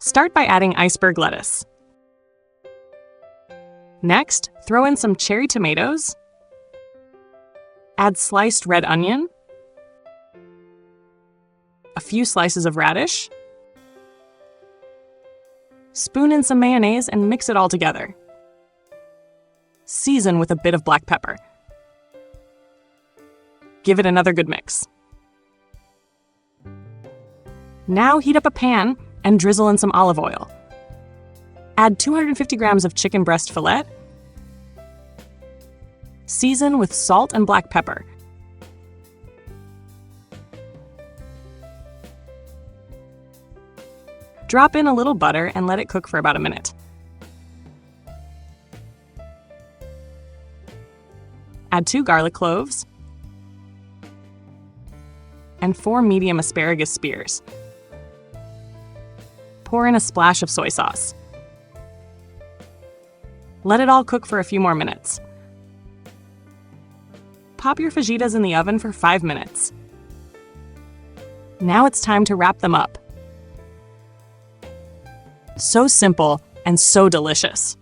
Start by adding iceberg lettuce. Next, throw in some cherry tomatoes. Add sliced red onion, a few slices of radish. Spoon in some mayonnaise and mix it all together. Season with a bit of black pepper. Give it another good mix. Now heat up a pan and drizzle in some olive oil. Add 250 grams of chicken breast fillet. Season with salt and black pepper. Drop in a little butter and let it cook for about a minute. Add 2 garlic cloves and 4 medium asparagus spears. Pour in a splash of soy sauce. Let it all cook for a few more minutes. Pop your fajitas in the oven for 5 minutes. Now it's time to wrap them up. So simple and so delicious.